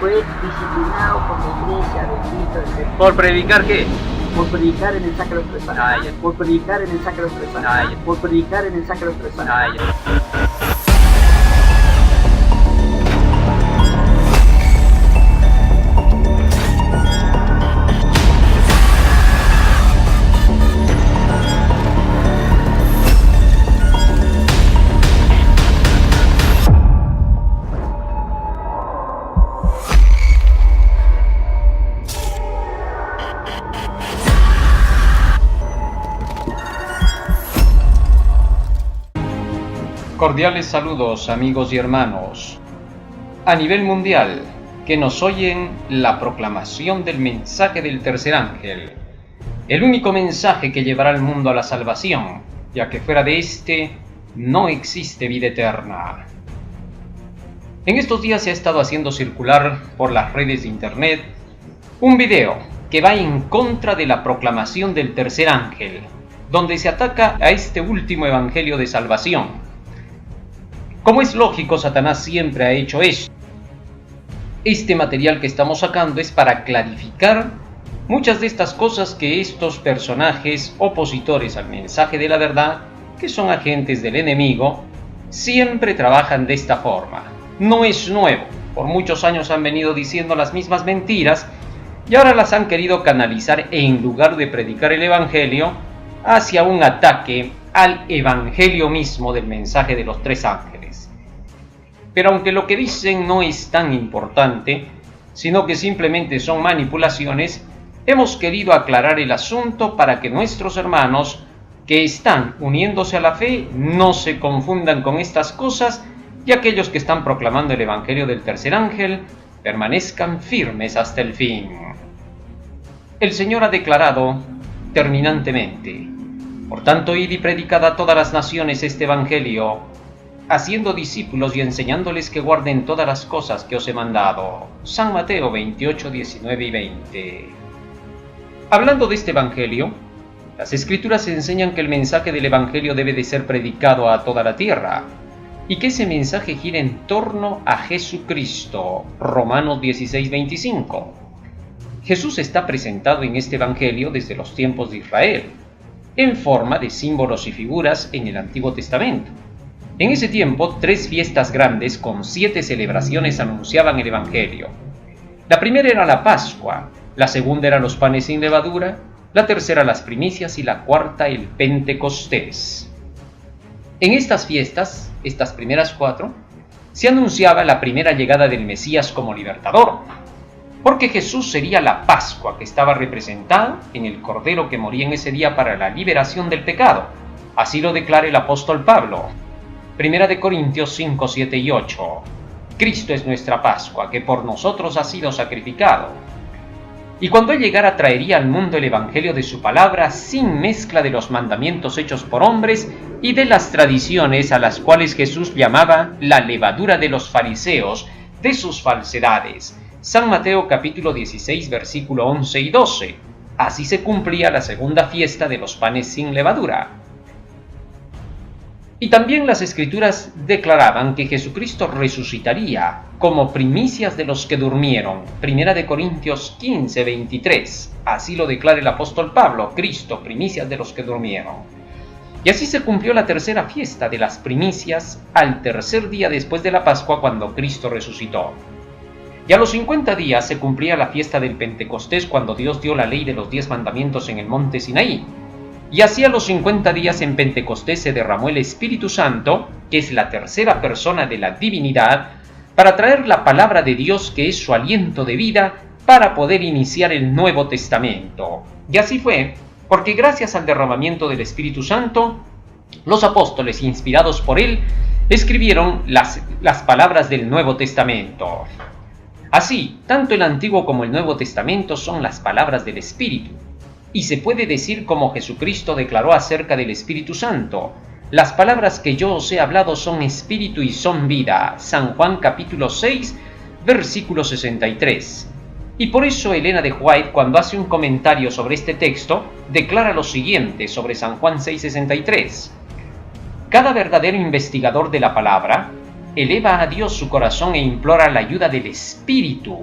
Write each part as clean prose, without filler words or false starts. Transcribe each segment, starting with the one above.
fue disciplinado por la iglesia de Cristo. ¿Por predicar qué? Por predicar en el Sacro Expresario. Ya. Por predicar en el Sacro Expresario. Ya. Por predicar en el Sacro Expresario. Ya. Cordiales saludos, amigos y hermanos. A nivel mundial, que nos oyen la proclamación del mensaje del tercer ángel, el único mensaje que llevará al mundo a la salvación, ya que fuera de este no existe vida eterna. En estos días se ha estado haciendo circular por las redes de internet un video que va en contra de la proclamación del tercer ángel, donde se ataca a este último evangelio de salvación. Como es lógico, Satanás siempre ha hecho eso. Este material que estamos sacando es para clarificar muchas de estas cosas que estos personajes opositores al mensaje de la verdad, que son agentes del enemigo, siempre trabajan de esta forma. No es nuevo, por muchos años han venido diciendo las mismas mentiras y ahora las han querido canalizar en lugar de predicar el evangelio hacia un ataque al evangelio mismo del mensaje de los tres ángeles. Pero aunque lo que dicen no es tan importante, sino que simplemente son manipulaciones, hemos querido aclarar el asunto para que nuestros hermanos que están uniéndose a la fe no se confundan con estas cosas y aquellos que están proclamando el evangelio del tercer ángel permanezcan firmes hasta el fin. El Señor ha declarado terminantemente: por tanto, id y predicad a todas las naciones este evangelio, haciendo discípulos y enseñándoles que guarden todas las cosas que os he mandado. San Mateo 28, 19 y 20. Hablando de este evangelio, las escrituras enseñan que el mensaje del evangelio debe de ser predicado a toda la tierra, y que ese mensaje gira en torno a Jesucristo. Romanos 16, 25. Jesús está presentado en este evangelio desde los tiempos de Israel, en forma de símbolos y figuras en el Antiguo Testamento. En ese tiempo, 3 fiestas grandes con 7 celebraciones anunciaban el evangelio. La primera era la Pascua, la segunda era los panes sin levadura, la tercera las primicias y la cuarta el Pentecostés. En estas fiestas, estas primeras 4, se anunciaba la primera llegada del Mesías como libertador, porque Jesús sería la Pascua que estaba representada en el Cordero que moría en ese día para la liberación del pecado. Así lo declara el apóstol Pablo. Primera de Corintios 5, 7 y 8. Cristo es nuestra Pascua, que por nosotros ha sido sacrificado. Y cuando Él llegara traería al mundo el evangelio de su palabra sin mezcla de los mandamientos hechos por hombres y de las tradiciones a las cuales Jesús llamaba la levadura de los fariseos, de sus falsedades. San Mateo capítulo 16, versículo 11 y 12. Así se cumplía la segunda fiesta de los panes sin levadura. Y también las escrituras declaraban que Jesucristo resucitaría como primicias de los que durmieron. Primera de Corintios 15, 23. Así lo declara el apóstol Pablo: Cristo, primicias de los que durmieron. Y así se cumplió la tercera fiesta de las primicias al tercer día después de la Pascua, cuando Cristo resucitó. Y a los 50 días se cumplía la fiesta del Pentecostés, cuando Dios dio la ley de los 10 mandamientos en el monte Sinaí. Y así a los 50 días en Pentecostés se derramó el Espíritu Santo, que es la tercera persona de la divinidad, para traer la palabra de Dios, que es su aliento de vida, para poder iniciar el Nuevo Testamento. Y así fue, porque gracias al derramamiento del Espíritu Santo, los apóstoles, inspirados por él, escribieron las palabras del Nuevo Testamento. Así, tanto el Antiguo como el Nuevo Testamento son las palabras del Espíritu. Y se puede decir como Jesucristo declaró acerca del Espíritu Santo: las palabras que yo os he hablado son espíritu y son vida. San Juan capítulo 6, versículo 63. Y por eso Elena de White, cuando hace un comentario sobre este texto, declara lo siguiente sobre San Juan 6:63. Cada verdadero investigador de la palabra eleva a Dios su corazón e implora la ayuda del Espíritu,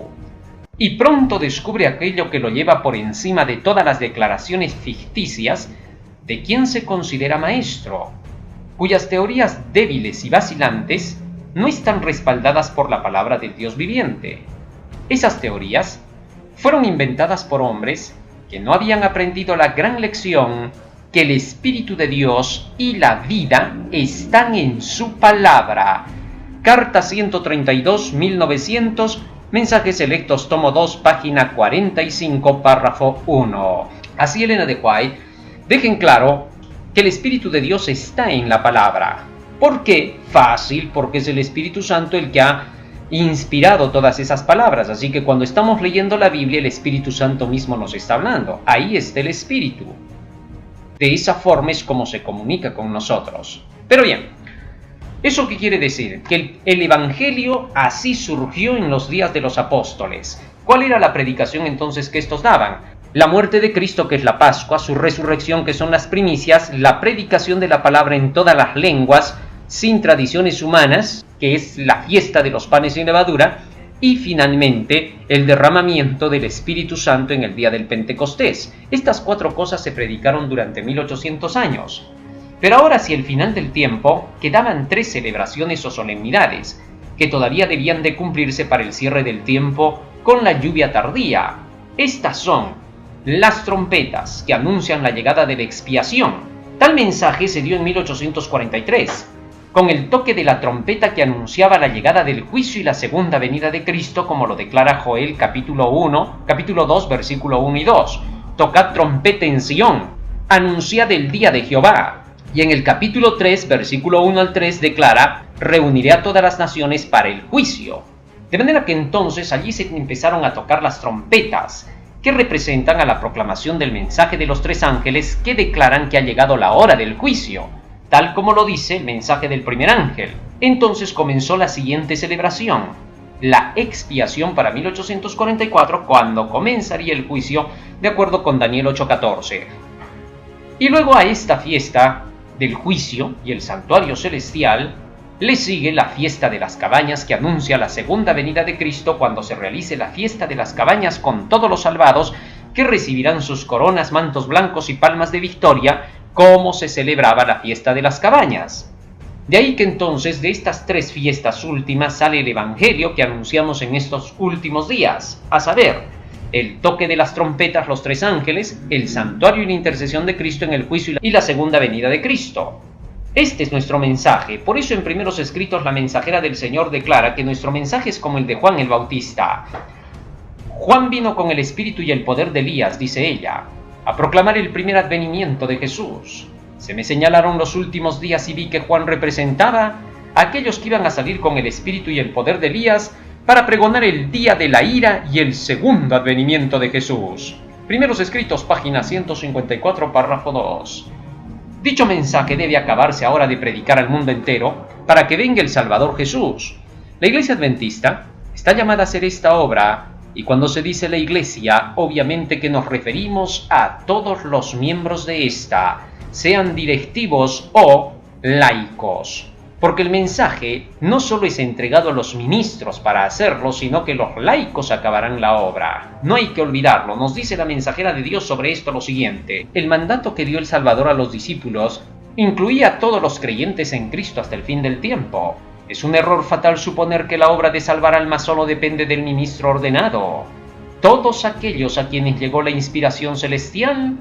y pronto descubre aquello que lo lleva por encima de todas las declaraciones ficticias de quien se considera maestro, cuyas teorías débiles y vacilantes no están respaldadas por la palabra del Dios viviente. Esas teorías fueron inventadas por hombres que no habían aprendido la gran lección que el Espíritu de Dios y la vida están en su palabra. Carta 132, 1900, Mensajes Selectos, tomo 2, página 45, párrafo 1. Así Elena de White deja en claro que el Espíritu de Dios está en la palabra. ¿Por qué? Fácil, porque es el Espíritu Santo el que ha inspirado todas esas palabras. Así que cuando estamos leyendo la Biblia, el Espíritu Santo mismo nos está hablando. Ahí está el Espíritu. De esa forma es como se comunica con nosotros. Pero bien, ¿eso qué quiere decir? Que el Evangelio así surgió en los días de los apóstoles. ¿Cuál era la predicación entonces que estos daban? La muerte de Cristo, que es la Pascua, su resurrección, que son las primicias, la predicación de la palabra en todas las lenguas, sin tradiciones humanas, que es la fiesta de los panes sin levadura, y finalmente el derramamiento del Espíritu Santo en el día del Pentecostés. Estas 4 cosas se predicaron durante 1800 años. Pero ahora, hacia el final del tiempo, quedaban 3 celebraciones o solemnidades, que todavía debían de cumplirse para el cierre del tiempo con la lluvia tardía. Estas son las trompetas, que anuncian la llegada de la expiación. Tal mensaje se dio en 1843, con el toque de la trompeta que anunciaba la llegada del juicio y la segunda venida de Cristo, como lo declara Joel capítulo 2, versículo 1 y 2. Tocad trompeta en Sión, anunciad el día de Jehová. Y en el capítulo 3, versículo 1 al 3, declara: reuniré a todas las naciones para el juicio. De manera que entonces allí se empezaron a tocar las trompetas, que representan a la proclamación del mensaje de los 3 ángeles que declaran que ha llegado la hora del juicio, tal como lo dice el mensaje del primer ángel. Entonces comenzó la siguiente celebración, la expiación para 1844, cuando comenzaría el juicio, de acuerdo con Daniel 8:14. Y luego a esta fiesta del juicio y el santuario celestial, le sigue la fiesta de las cabañas, que anuncia la segunda venida de Cristo, cuando se realice la fiesta de las cabañas con todos los salvados, que recibirán sus coronas, mantos blancos y palmas de victoria, como se celebraba la fiesta de las cabañas. De ahí que entonces de estas 3 fiestas últimas sale el Evangelio que anunciamos en estos últimos días, a saber, el toque de las trompetas, los 3 ángeles, el santuario y la intercesión de Cristo en el juicio y la segunda venida de Cristo. Este es nuestro mensaje. Por eso en Primeros Escritos la mensajera del Señor declara que nuestro mensaje es como el de Juan el Bautista. Juan vino con el espíritu y el poder de Elías, dice ella, a proclamar el primer advenimiento de Jesús. Se me señalaron los últimos días y vi que Juan representaba a aquellos que iban a salir con el espíritu y el poder de Elías para pregonar el día de la ira y el segundo advenimiento de Jesús. Primeros Escritos, página 154, párrafo 2. Dicho mensaje debe acabarse ahora de predicar al mundo entero para que venga el Salvador Jesús. La Iglesia Adventista está llamada a hacer esta obra, y cuando se dice la Iglesia, obviamente que nos referimos a todos los miembros de esta, sean directivos o laicos. Porque el mensaje no solo es entregado a los ministros para hacerlo, sino que los laicos acabarán la obra. No hay que olvidarlo. Nos dice la mensajera de Dios sobre esto lo siguiente: el mandato que dio el Salvador a los discípulos incluía a todos los creyentes en Cristo hasta el fin del tiempo. Es un error fatal suponer que la obra de salvar almas solo depende del ministro ordenado. Todos aquellos a quienes llegó la inspiración celestial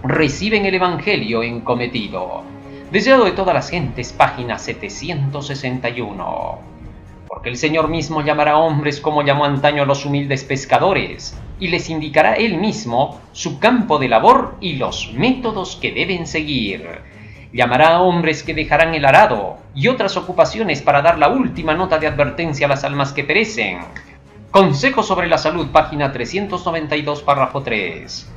reciben el Evangelio encometido. Deseado de todas las gentes, página 761. Porque el Señor mismo llamará a hombres como llamó antaño a los humildes pescadores, y les indicará Él mismo su campo de labor y los métodos que deben seguir. Llamará a hombres que dejarán el arado y otras ocupaciones para dar la última nota de advertencia a las almas que perecen. Consejo sobre la salud, página 392, párrafo 3.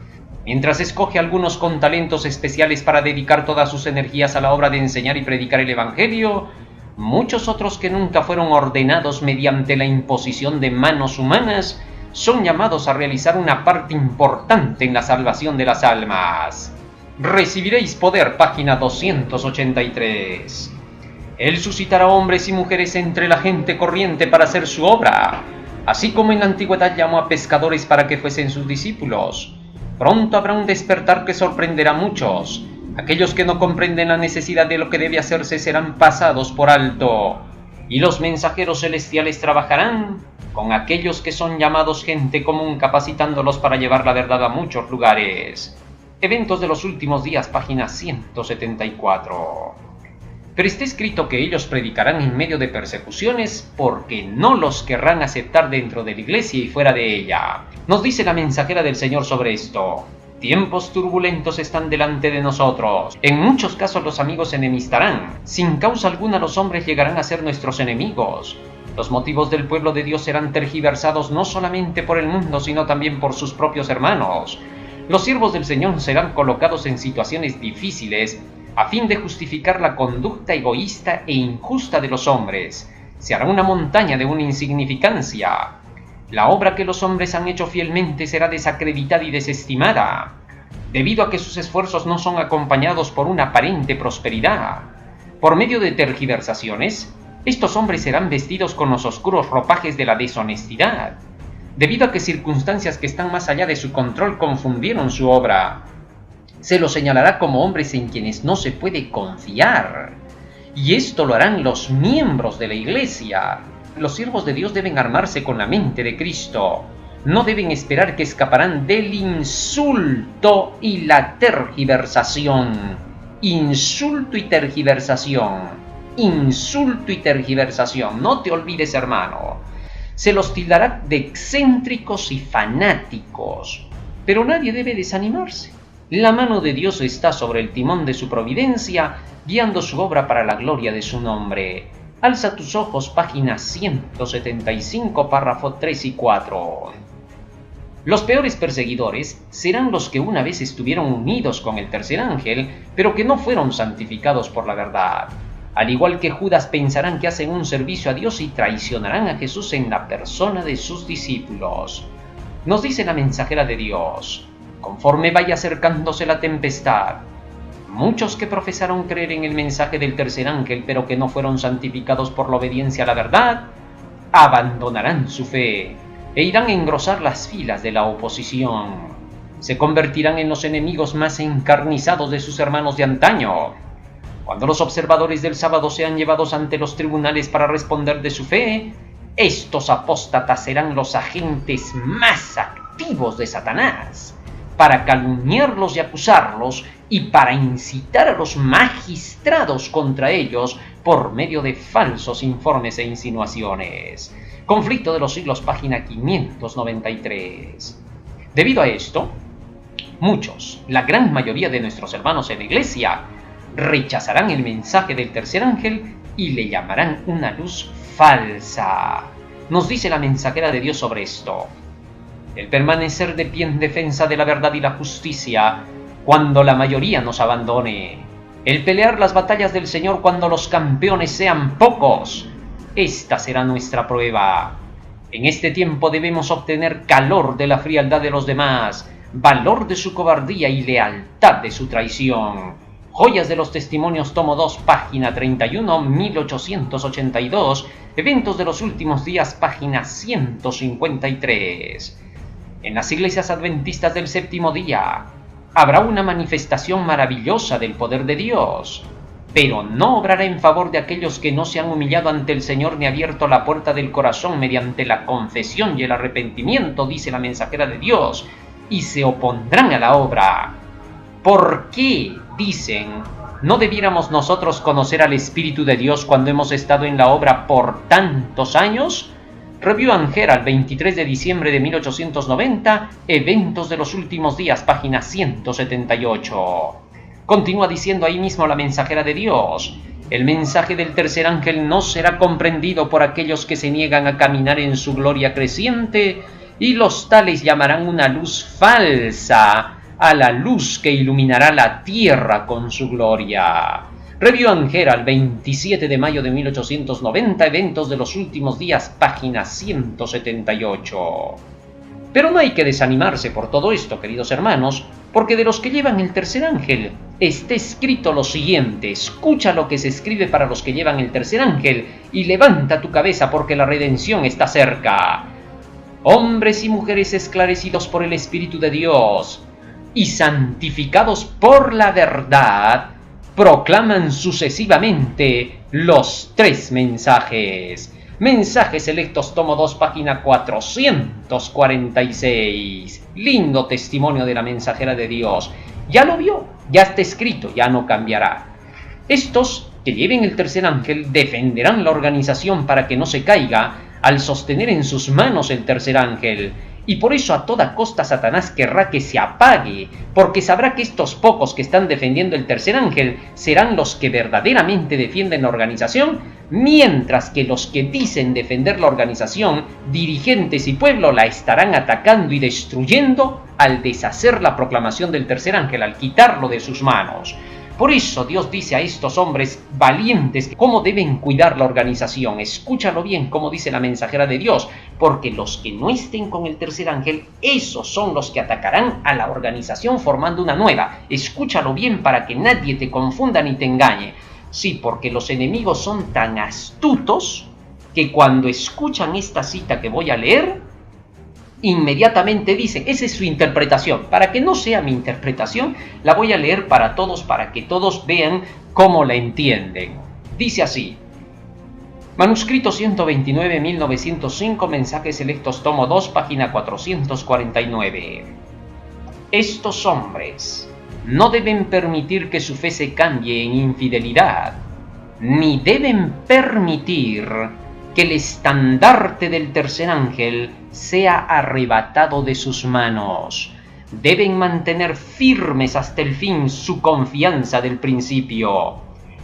Mientras escoge algunos con talentos especiales para dedicar todas sus energías a la obra de enseñar y predicar el Evangelio, muchos otros que nunca fueron ordenados mediante la imposición de manos humanas son llamados a realizar una parte importante en la salvación de las almas. Recibiréis poder, página 283. Él suscitará hombres y mujeres entre la gente corriente para hacer su obra, así como en la antigüedad llamó a pescadores para que fuesen sus discípulos. Pronto habrá un despertar que sorprenderá a muchos. Aquellos que no comprenden la necesidad de lo que debe hacerse serán pasados por alto, y los mensajeros celestiales trabajarán con aquellos que son llamados gente común, capacitándolos para llevar la verdad a muchos lugares. Eventos de los últimos días, página 174. Pero está escrito que ellos predicarán en medio de persecuciones porque no los querrán aceptar dentro de la iglesia y fuera de ella. Nos dice la mensajera del Señor sobre esto: tiempos turbulentos están delante de nosotros. En muchos casos los amigos se enemistarán. Sin causa alguna los hombres llegarán a ser nuestros enemigos. Los motivos del pueblo de Dios serán tergiversados no solamente por el mundo, sino también por sus propios hermanos. Los siervos del Señor serán colocados en situaciones difíciles a fin de justificar la conducta egoísta e injusta de los hombres. Se hará una montaña de una insignificancia. La obra que los hombres han hecho fielmente será desacreditada y desestimada, debido a que sus esfuerzos no son acompañados por una aparente prosperidad. Por medio de tergiversaciones, estos hombres serán vestidos con los oscuros ropajes de la deshonestidad, debido a que circunstancias que están más allá de su control confundieron su obra. Se los señalará como hombres en quienes no se puede confiar, y esto lo harán los miembros de la iglesia. Los siervos de Dios deben armarse con la mente de Cristo. No deben esperar que escaparán del insulto y la tergiversación. Insulto y tergiversación. Insulto y tergiversación. No te olvides, hermano. Se los tildará de excéntricos y fanáticos. Pero nadie debe desanimarse. La mano de Dios está sobre el timón de su providencia, guiando su obra para la gloria de su nombre. Alza tus ojos, página 175, párrafo 3 y 4. Los peores perseguidores serán los que una vez estuvieron unidos con el tercer ángel, pero que no fueron santificados por la verdad. Al igual que Judas, pensarán que hacen un servicio a Dios y traicionarán a Jesús en la persona de sus discípulos. Nos dice la mensajera de Dios: conforme vaya acercándose la tempestad, muchos que profesaron creer en el mensaje del tercer ángel, pero que no fueron santificados por la obediencia a la verdad, abandonarán su fe e irán a engrosar las filas de la oposición. Se convertirán en los enemigos más encarnizados de sus hermanos de antaño. Cuando los observadores del sábado sean llevados ante los tribunales para responder de su fe, estos apóstatas serán los agentes más activos de Satanás, para calumniarlos y acusarlos, y para incitar a los magistrados contra ellos por medio de falsos informes e insinuaciones. Conflicto de los siglos, página 593. Debido a esto, muchos, la gran mayoría de nuestros hermanos en la iglesia, rechazarán el mensaje del tercer ángel y le llamarán una luz falsa. Nos dice la mensajera de Dios sobre esto: el permanecer de pie en defensa de la verdad y la justicia cuando la mayoría nos abandone, el pelear las batallas del Señor cuando los campeones sean pocos. Esta será nuestra prueba. En este tiempo debemos obtener calor de la frialdad de los demás, valor de su cobardía y lealtad de su traición. Joyas de los Testimonios, tomo 2, página 31, 1882, Eventos de los Últimos Días, página 153. En las iglesias adventistas del séptimo día habrá una manifestación maravillosa del poder de Dios, pero no obrará en favor de aquellos que no se han humillado ante el Señor ni abierto la puerta del corazón mediante la confesión y el arrepentimiento, dice la mensajera de Dios, y se opondrán a la obra. ¿Por qué, dicen, no debiéramos nosotros conocer al Espíritu de Dios cuando hemos estado en la obra por tantos años? Review and Herald, 23 de diciembre de 1890, Eventos de los Últimos Días, página 178. Continúa diciendo ahí mismo la mensajera de Dios: el mensaje del tercer ángel no será comprendido por aquellos que se niegan a caminar en su gloria creciente, y los tales llamarán una luz falsa a la luz que iluminará la tierra con su gloria. Review and Herald, 27 de mayo de 1890, Eventos de los Últimos Días, página 178. Pero no hay que desanimarse por todo esto, queridos hermanos, porque de los que llevan el tercer ángel está escrito lo siguiente: escucha lo que se escribe para los que llevan el tercer ángel, y levanta tu cabeza porque la redención está cerca. Hombres y mujeres esclarecidos por el Espíritu de Dios y santificados por la verdad, proclaman sucesivamente los tres mensajes. Mensajes Selectos, tomo 2, página 446. Lindo testimonio de la mensajera de Dios. Ya lo vio, ya está escrito, ya no cambiará. Estos que lleven el tercer ángel defenderán la organización para que no se caiga al sostener en sus manos el tercer ángel. Y por eso a toda costa Satanás querrá que se apague, porque sabrá que estos pocos que están defendiendo el tercer ángel serán los que verdaderamente defienden la organización, mientras que los que dicen defender la organización, dirigentes y pueblo, la estarán atacando y destruyendo al deshacer la proclamación del tercer ángel, al quitarlo de sus manos. Por eso Dios dice a estos hombres valientes cómo deben cuidar la organización. Escúchalo bien, como dice la mensajera de Dios, porque los que no estén con el tercer ángel, esos son los que atacarán a la organización formando una nueva. Escúchalo bien para que nadie te confunda ni te engañe. Sí, porque los enemigos son tan astutos que cuando escuchan esta cita que voy a leer, inmediatamente dicen, esa es su interpretación. Para que no sea mi interpretación, la voy a leer para todos, para que todos vean cómo la entienden. Dice así: Manuscrito 129, 1905, Mensajes Selectos, tomo 2, página 449. Estos hombres no deben permitir que su fe se cambie en infidelidad, ni deben permitir que el estandarte del tercer ángel sea arrebatado de sus manos. Deben mantener firmes hasta el fin su confianza del principio.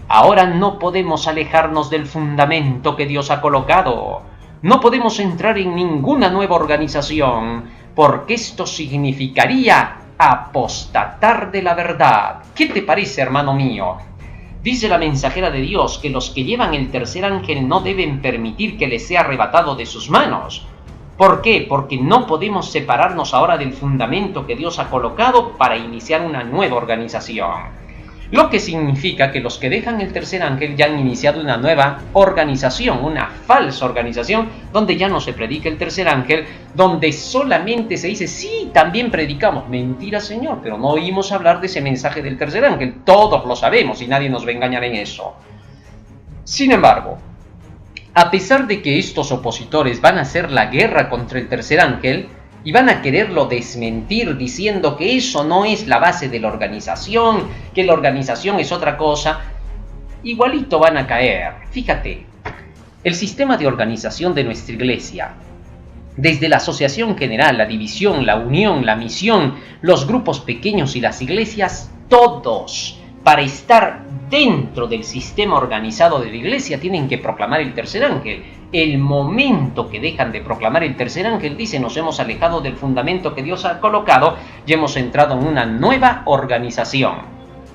Ahora no podemos alejarnos del fundamento que Dios ha colocado. No podemos entrar en ninguna nueva organización, porque esto significaría apostatar de la verdad. ¿Qué te parece, hermano mío? Dice la mensajera de Dios que los que llevan el tercer ángel no deben permitir que les sea arrebatado de sus manos. ¿Por qué? Porque no podemos separarnos ahora del fundamento que Dios ha colocado para iniciar una nueva organización. Lo que significa que los que dejan el tercer ángel ya han iniciado una nueva organización, una falsa organización, donde ya no se predica el tercer ángel, donde solamente se dice, sí, también predicamos. Mentira, Señor, pero no oímos hablar de ese mensaje del tercer ángel. Todos lo sabemos y nadie nos va a engañar en eso. Sin embargo, a pesar de que estos opositores van a hacer la guerra contra el tercer ángel, y van a quererlo desmentir diciendo que eso no es la base de la organización, que la organización es otra cosa, igualito van a caer. Fíjate, el sistema de organización de nuestra iglesia, desde la asociación general, la división, la unión, la misión, los grupos pequeños y las iglesias, todos, para estar dentro del sistema organizado de la iglesia, tienen que proclamar el tercer ángel. El momento que dejan de proclamar el tercer ángel, dice, nos hemos alejado del fundamento que Dios ha colocado y hemos entrado en una nueva organización.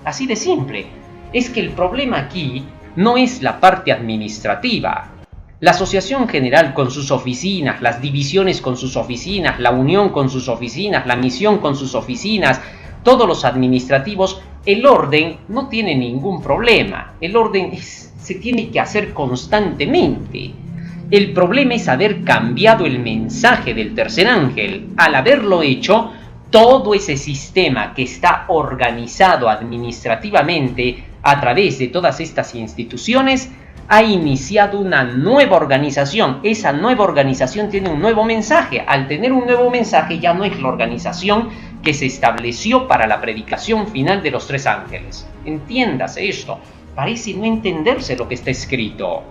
Así de simple. Es que el problema aquí no es la parte administrativa. La asociación general con sus oficinas, las divisiones con sus oficinas, la unión con sus oficinas, la misión con sus oficinas, todos los administrativos, el orden no tiene ningún problema. El orden se tiene que hacer constantemente. El problema es haber cambiado el mensaje del tercer ángel. Al haberlo hecho, todo ese sistema que está organizado administrativamente a través de todas estas instituciones ha iniciado una nueva organización. Esa nueva organización tiene un nuevo mensaje. Al tener un nuevo mensaje ya no es la organización que se estableció para la predicación final de los tres ángeles. Entiéndase esto. Parece no entenderse lo que está escrito.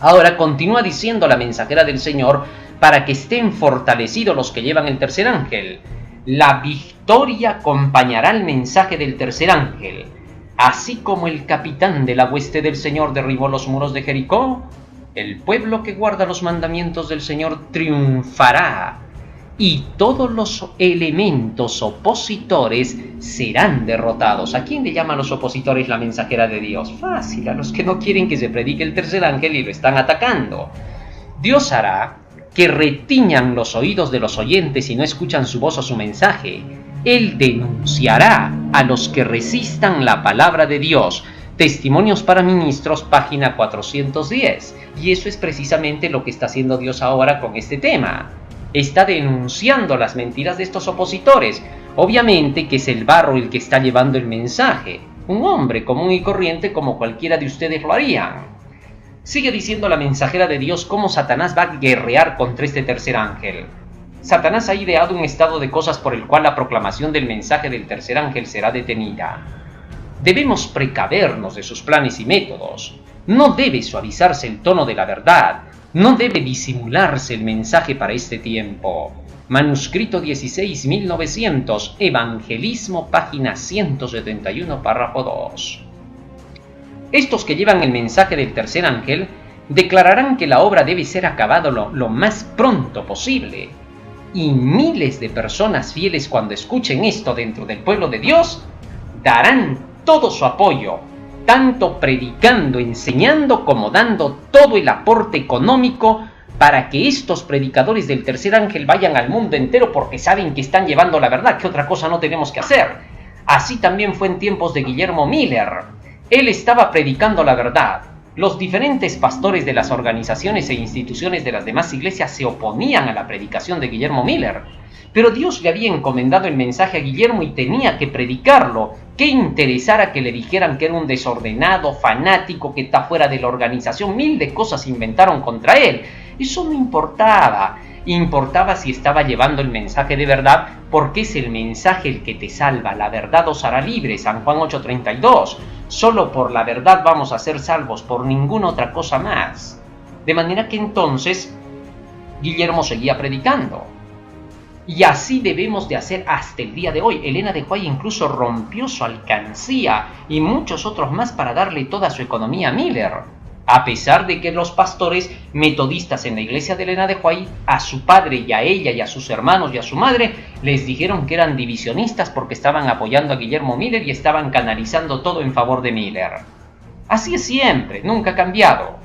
Ahora continúa diciendo la mensajera del Señor para que estén fortalecidos los que llevan el tercer ángel. La victoria acompañará el mensaje del tercer ángel. Así como el capitán de la hueste del Señor derribó los muros de Jericó, el pueblo que guarda los mandamientos del Señor triunfará, y todos los elementos opositores serán derrotados. ¿A quién le llama a los opositores la mensajera de Dios? Fácil, a los que no quieren que se predique el tercer ángel y lo están atacando. Dios hará que retiñan los oídos de los oyentes y no escuchan su voz o su mensaje. Él denunciará a los que resistan la palabra de Dios. Testimonios para Ministros, página 410. Y eso es precisamente lo que está haciendo Dios ahora con este tema. Está denunciando las mentiras de estos opositores. Obviamente que es el barro el que está llevando el mensaje. Un hombre común y corriente como cualquiera de ustedes lo harían. Sigue diciendo la mensajera de Dios cómo Satanás va a guerrear contra este tercer ángel. Satanás ha ideado un estado de cosas por el cual la proclamación del mensaje del tercer ángel será detenida. Debemos precavernos de sus planes y métodos. No debe suavizarse el tono de la verdad. No debe disimularse el mensaje para este tiempo. Manuscrito 16, 1900, Evangelismo, página 171, párrafo 2. Estos que llevan el mensaje del tercer ángel declararán que la obra debe ser acabada lo más pronto posible. Y miles de personas fieles, cuando escuchen esto dentro del pueblo de Dios, darán todo su apoyo, tanto predicando, enseñando, como dando todo el aporte económico para que estos predicadores del tercer ángel vayan al mundo entero, porque saben que están llevando la verdad, que otra cosa no tenemos que hacer. Así también fue en tiempos de Guillermo Miller. Él estaba predicando la verdad. Los diferentes pastores de las organizaciones e instituciones de las demás iglesias se oponían a la predicación de Guillermo Miller. Pero Dios le había encomendado el mensaje a Guillermo y tenía que predicarlo. ¿Qué interesara que le dijeran que era un desordenado, fanático, que está fuera de la organización? Mil de cosas inventaron contra él. Eso no importaba. Importaba si estaba llevando el mensaje de verdad, porque es el mensaje el que te salva. La verdad os hará libre, San Juan 8:32. Solo por la verdad vamos a ser salvos, por ninguna otra cosa más. De manera que entonces Guillermo seguía predicando. Y así debemos de hacer hasta el día de hoy. Elena de White incluso rompió su alcancía y muchos otros más para darle toda su economía a Miller. A pesar de que los pastores metodistas en la iglesia de Elena de White, a su padre y a ella y a sus hermanos y a su madre, les dijeron que eran divisionistas porque estaban apoyando a Guillermo Miller y estaban canalizando todo en favor de Miller. Así es siempre, nunca ha cambiado.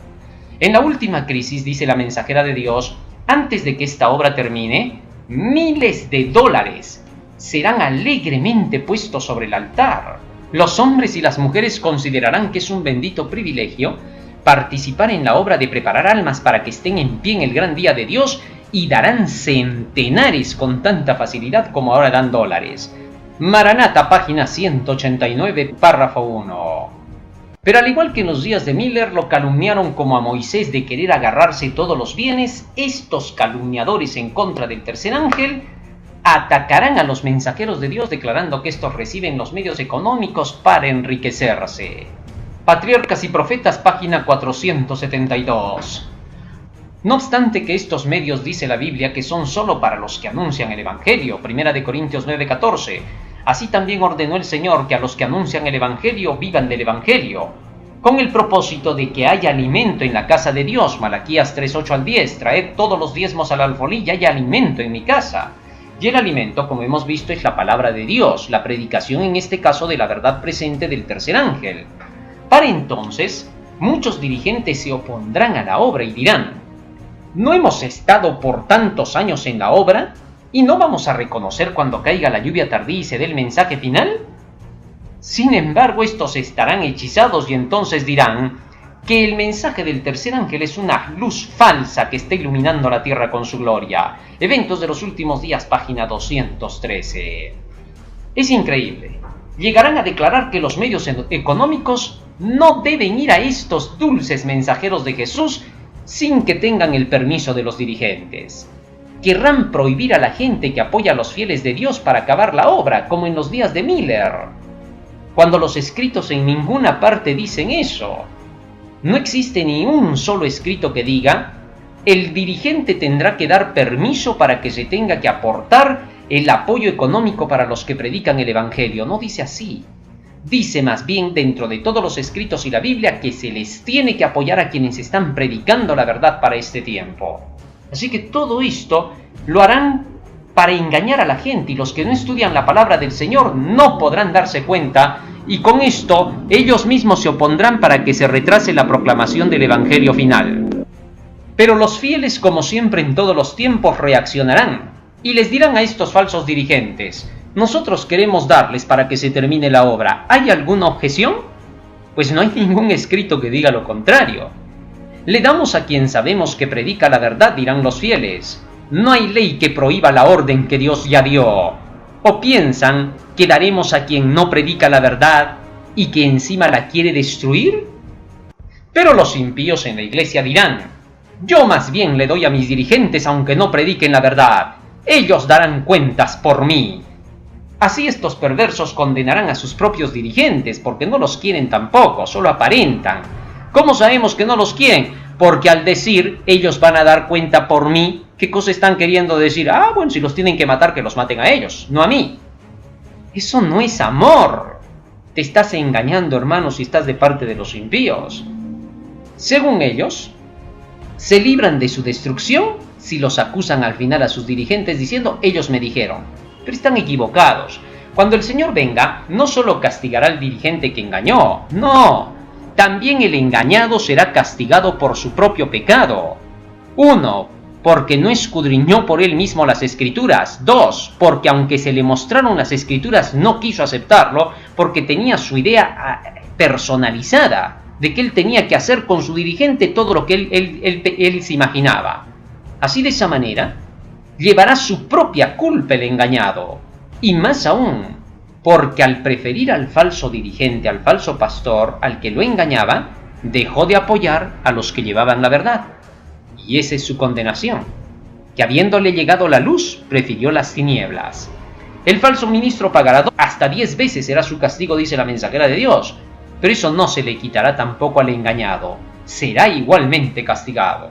En la última crisis, dice la mensajera de Dios, antes de que esta obra termine, miles de dólares serán alegremente puestos sobre el altar. Los hombres y las mujeres considerarán que es un bendito privilegio participar en la obra de preparar almas para que estén en pie en el gran día de Dios, y darán centenares con tanta facilidad como ahora dan dólares. Maranata, página 189, párrafo 1. Pero al igual que en los días de Miller lo calumniaron como a Moisés de querer agarrarse todos los bienes, estos calumniadores en contra del tercer ángel atacarán a los mensajeros de Dios declarando que estos reciben los medios económicos para enriquecerse. Patriarcas y Profetas, página 472. No obstante que estos medios, dice la Biblia, que son solo para los que anuncian el Evangelio, 1 Corintios 9:14. Así también ordenó el Señor que a los que anuncian el Evangelio vivan del Evangelio, con el propósito de que haya alimento en la casa de Dios, Malaquías 3:8-10, traed todos los diezmos al alfolí y haya alimento en mi casa. Y el alimento, como hemos visto, es la palabra de Dios, la predicación en este caso de la verdad presente del tercer ángel. Para entonces, muchos dirigentes se opondrán a la obra y dirán, ¿no hemos estado por tantos años en la obra y no vamos a reconocer cuando caiga la lluvia tardía y se dé el mensaje final? Sin embargo, estos estarán hechizados y entonces dirán que el mensaje del tercer ángel es una luz falsa que está iluminando la tierra con su gloria. Eventos de los últimos días, página 213. Es increíble. Llegarán a declarar que los medios económicos no deben ir a estos dulces mensajeros de Jesús sin que tengan el permiso de los dirigentes. Querrán prohibir a la gente que apoya a los fieles de Dios para acabar la obra, como en los días de Miller, cuando los escritos en ninguna parte dicen eso. No existe ni un solo escrito que diga, el dirigente tendrá que dar permiso para que se tenga que aportar el apoyo económico para los que predican el Evangelio. No dice así. Dice más bien dentro de todos los escritos y la Biblia que se les tiene que apoyar a quienes están predicando la verdad para este tiempo. Así que todo esto lo harán para engañar a la gente, y los que no estudian la palabra del Señor no podrán darse cuenta, y con esto ellos mismos se opondrán para que se retrase la proclamación del Evangelio final. Pero los fieles, como siempre en todos los tiempos, reaccionarán y les dirán a estos falsos dirigentes: nosotros queremos darles para que se termine la obra. ¿Hay alguna objeción? Pues no hay ningún escrito que diga lo contrario. Le damos a quien sabemos que predica la verdad, dirán los fieles. No hay ley que prohíba la orden que Dios ya dio. ¿O piensan que daremos a quien no predica la verdad y que encima la quiere destruir? Pero los impíos en la iglesia dirán: yo más bien le doy a mis dirigentes aunque no prediquen la verdad. Ellos darán cuentas por mí. Así estos perversos condenarán a sus propios dirigentes porque no los quieren tampoco, solo aparentan. ¿Cómo sabemos que no los quieren? Porque al decir ellos van a dar cuenta por mí, ¿qué cosa están queriendo decir? Ah, bueno, si los tienen que matar, que los maten a ellos, no a mí. Eso no es amor. Te estás engañando, hermano, si estás de parte de los impíos. Según ellos, se libran de su destrucción si los acusan al final a sus dirigentes diciendo: ellos me dijeron. Pero están equivocados. Cuando el Señor venga, no solo castigará al dirigente que engañó, no. También el engañado será castigado por su propio pecado. 1. Porque no escudriñó por él mismo las Escrituras. 2. Porque aunque se le mostraron las Escrituras no quiso aceptarlo porque tenía su idea personalizada de que él tenía que hacer con su dirigente todo lo que él se imaginaba. Así, de esa manera, llevará su propia culpa el engañado. Y más aún, porque al preferir al falso dirigente, al falso pastor, al que lo engañaba, dejó de apoyar a los que llevaban la verdad. Y esa es su condenación, que habiéndole llegado la luz, prefirió las tinieblas. El falso ministro pagará hasta 10 veces será su castigo, dice la mensajera de Dios, pero eso no se le quitará tampoco al engañado, será igualmente castigado.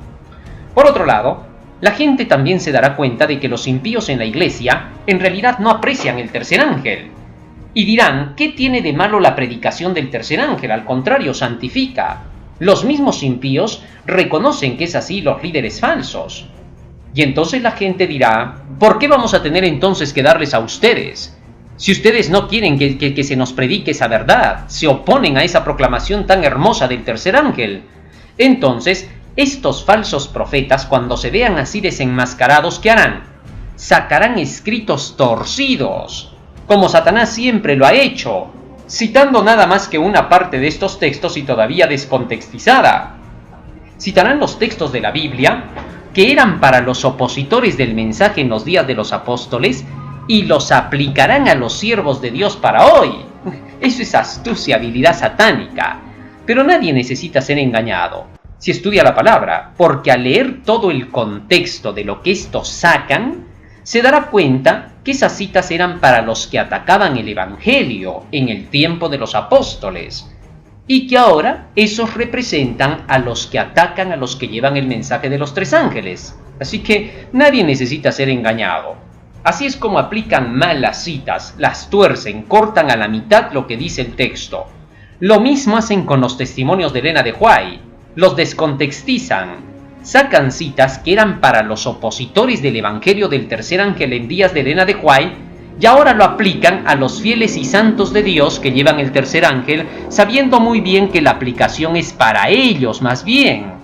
Por otro lado, la gente también se dará cuenta de que los impíos en la iglesia en realidad no aprecian el tercer ángel. Y dirán: ¿qué tiene de malo la predicación del tercer ángel? Al contrario, santifica. Los mismos impíos reconocen que es así los líderes falsos. Y entonces la gente dirá: ¿por qué vamos a tener entonces que darles a ustedes? Si ustedes no quieren que se nos predique esa verdad, se oponen a esa proclamación tan hermosa del tercer ángel. Entonces, estos falsos profetas, cuando se vean así desenmascarados, ¿qué harán? Sacarán escritos torcidos, como Satanás siempre lo ha hecho, citando nada más que una parte de estos textos y todavía descontextizada. Citarán los textos de la Biblia que eran para los opositores del mensaje en los días de los apóstoles y los aplicarán a los siervos de Dios para hoy. Eso es astucia, habilidad satánica. Pero nadie necesita ser engañado si estudia la palabra, porque al leer todo el contexto de lo que estos sacan, se dará cuenta que esas citas eran para los que atacaban el Evangelio en el tiempo de los apóstoles, y que ahora esos representan a los que atacan a los que llevan el mensaje de los tres ángeles. Así que nadie necesita ser engañado. Así es como aplican mal las citas, las tuercen, cortan a la mitad lo que dice el texto. Lo mismo hacen con los testimonios de Elena de White, los descontextizan. Sacan citas que eran para los opositores del Evangelio del tercer ángel en días de Elena de White y ahora lo aplican a los fieles y santos de Dios que llevan el tercer ángel, sabiendo muy bien que la aplicación es para ellos más bien.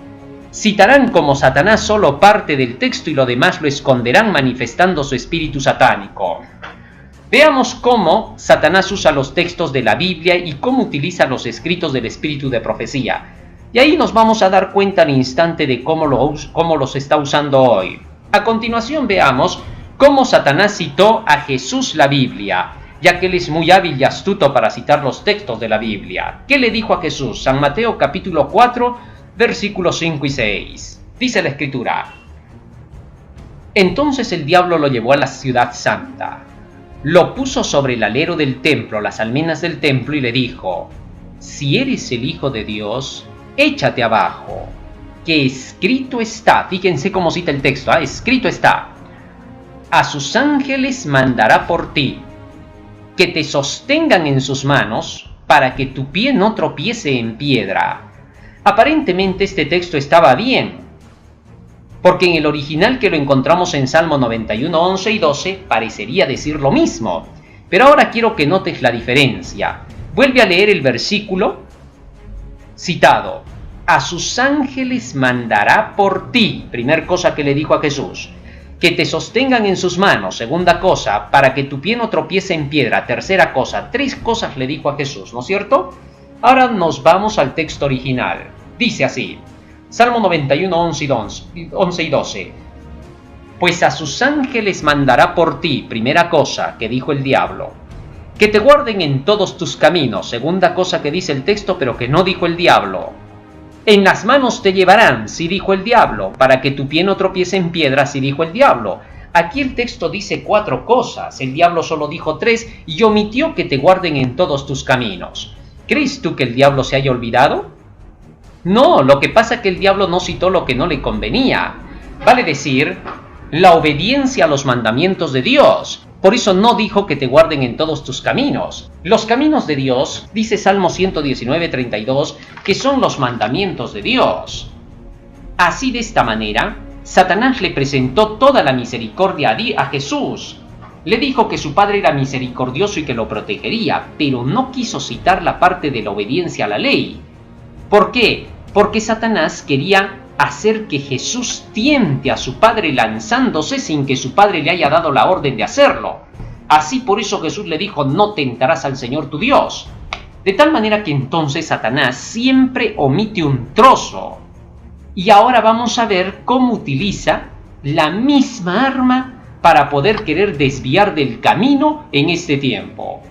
Citarán como Satanás solo parte del texto y lo demás lo esconderán manifestando su espíritu satánico. Veamos cómo Satanás usa los textos de la Biblia y cómo utiliza los escritos del espíritu de profecía. Y ahí nos vamos a dar cuenta al instante de cómo los está usando hoy. A continuación veamos cómo Satanás citó a Jesús la Biblia, ya que él es muy hábil y astuto para citar los textos de la Biblia. ¿Qué le dijo a Jesús? San Mateo capítulo 4, versículos 5 y 6. Dice la Escritura: Entonces el diablo lo llevó a la ciudad santa, lo puso sobre el alero del templo, las almenas del templo, y le dijo: Si eres el Hijo de Dios, échate abajo, que escrito está. Fíjense cómo cita el texto, escrito está: a sus ángeles mandará por ti, que te sostengan en sus manos, para que tu pie no tropiece en piedra. Aparentemente este texto estaba bien, porque en el original que lo encontramos en Salmo 91, 11 y 12, parecería decir lo mismo. Pero ahora quiero que notes la diferencia. Vuelve a leer el versículo citado: a sus ángeles mandará por ti. Primer cosa que le dijo a Jesús. Que te sostengan en sus manos. Segunda cosa, para que tu pie no tropiece en piedra. Tercera cosa, 3 cosas le dijo a Jesús, ¿no es cierto? Ahora nos vamos al texto original. Dice así, Salmo 91, 11 y 12. Pues a sus ángeles mandará por ti. Primera cosa que dijo el diablo. Que te guarden en todos tus caminos. Segunda cosa que dice el texto, pero que no dijo el diablo. En las manos te llevarán, sí dijo el diablo, para que tu pie no tropiece en piedra, sí dijo el diablo. Aquí el texto dice 4 cosas, el diablo solo dijo 3 y omitió que te guarden en todos tus caminos. ¿Crees tú que el diablo se haya olvidado? No, lo que pasa es que el diablo no citó lo que no le convenía. Vale decir, la obediencia a los mandamientos de Dios. Por eso no dijo que te guarden en todos tus caminos. Los caminos de Dios, dice Salmo 119, 32, que son los mandamientos de Dios. Así de esta manera, Satanás le presentó toda la misericordia a Jesús. Le dijo que su Padre era misericordioso y que lo protegería, pero no quiso citar la parte de la obediencia a la ley. ¿Por qué? Porque Satanás quería hacer que Jesús tiente a su Padre lanzándose sin que su Padre le haya dado la orden de hacerlo. Así por eso Jesús le dijo, no tentarás al Señor tu Dios. De tal manera que entonces Satanás siempre omite un trozo. Y ahora vamos a ver cómo utiliza la misma arma para poder querer desviar del camino en este tiempo.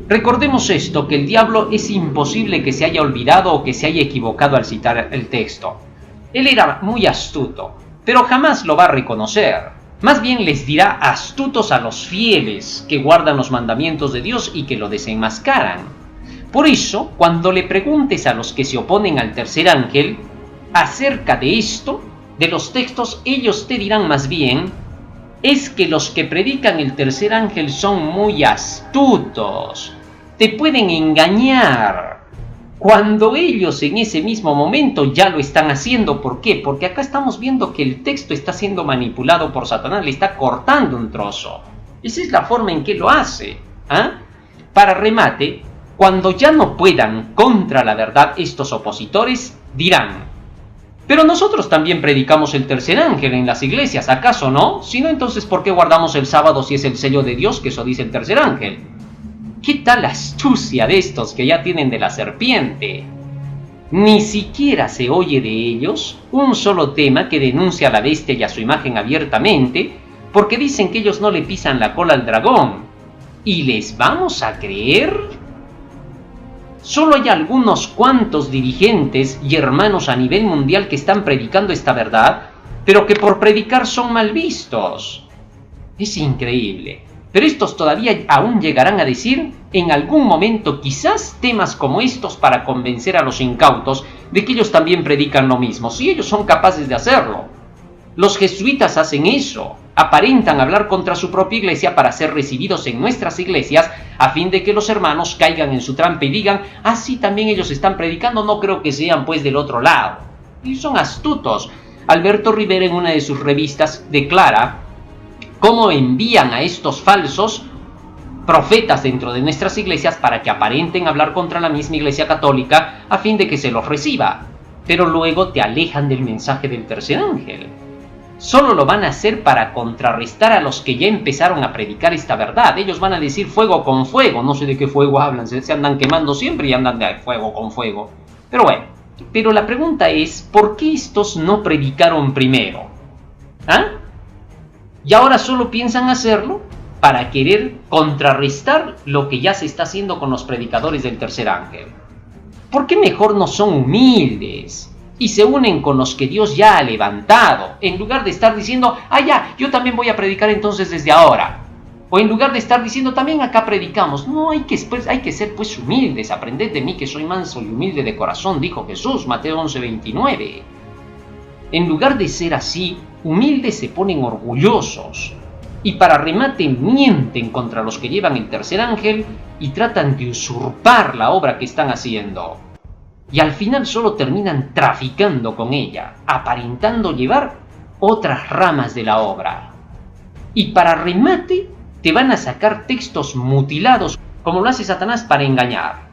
Recordemos esto, que el diablo es imposible que se haya olvidado o que se haya equivocado al citar el texto. Él era muy astuto, pero jamás lo va a reconocer. Más bien les dirá astutos a los fieles que guardan los mandamientos de Dios y que lo desenmascaran. Por eso, cuando le preguntes a los que se oponen al tercer ángel acerca de esto, de los textos, ellos te dirán más bien, es que los que predican el tercer ángel son muy astutos. Te pueden engañar. Cuando ellos en ese mismo momento ya lo están haciendo. ¿Por qué? Porque acá estamos viendo que el texto está siendo manipulado por Satanás, le está cortando un trozo. Esa es la forma en que lo hace. Para remate, cuando ya no puedan contra la verdad estos opositores, dirán, pero nosotros también predicamos el tercer ángel en las iglesias, ¿acaso no? Si no, entonces ¿por qué guardamos el sábado si es el sello de Dios que eso dice el tercer ángel? ¿Qué tal la astucia de estos que ya tienen de la serpiente? Ni siquiera se oye de ellos un solo tema que denuncia a la bestia y a su imagen abiertamente, porque dicen que ellos no le pisan la cola al dragón. ¿Y les vamos a creer? Solo hay algunos cuantos dirigentes y hermanos a nivel mundial que están predicando esta verdad, pero que por predicar son mal vistos. Es increíble. Pero estos todavía aún llegarán a decir en algún momento quizás temas como estos para convencer a los incautos de que ellos también predican lo mismo, si ellos son capaces de hacerlo. Los jesuitas hacen eso, aparentan hablar contra su propia iglesia para ser recibidos en nuestras iglesias a fin de que los hermanos caigan en su trampa y digan, sí, también ellos están predicando, no creo que sean pues del otro lado. Y son astutos. Alberto Rivera en una de sus revistas declara cómo envían a estos falsos profetas dentro de nuestras iglesias para que aparenten hablar contra la misma iglesia católica a fin de que se los reciba, pero luego te alejan del mensaje del tercer ángel. Solo lo van a hacer para contrarrestar a los que ya empezaron a predicar esta verdad. Ellos van a decir fuego con fuego, no sé de qué fuego hablan, se andan quemando siempre y andan de fuego con fuego. Pero bueno, pero la pregunta es, ¿por qué estos no predicaron primero? Y ahora solo piensan hacerlo para querer contrarrestar lo que ya se está haciendo con los predicadores del tercer ángel. ¿Por qué mejor no son humildes y se unen con los que Dios ya ha levantado, en lugar de estar diciendo, ya, yo también voy a predicar entonces desde ahora? O en lugar de estar diciendo, también acá predicamos. No, hay que ser pues humildes, aprended de mí que soy manso y humilde de corazón, dijo Jesús, Mateo 11:29. En lugar de ser así, humildes se ponen orgullosos y para remate mienten contra los que llevan el tercer ángel y tratan de usurpar la obra que están haciendo. Y al final solo terminan traficando con ella, aparentando llevar otras ramas de la obra. Y para remate te van a sacar textos mutilados, como lo hace Satanás para engañar.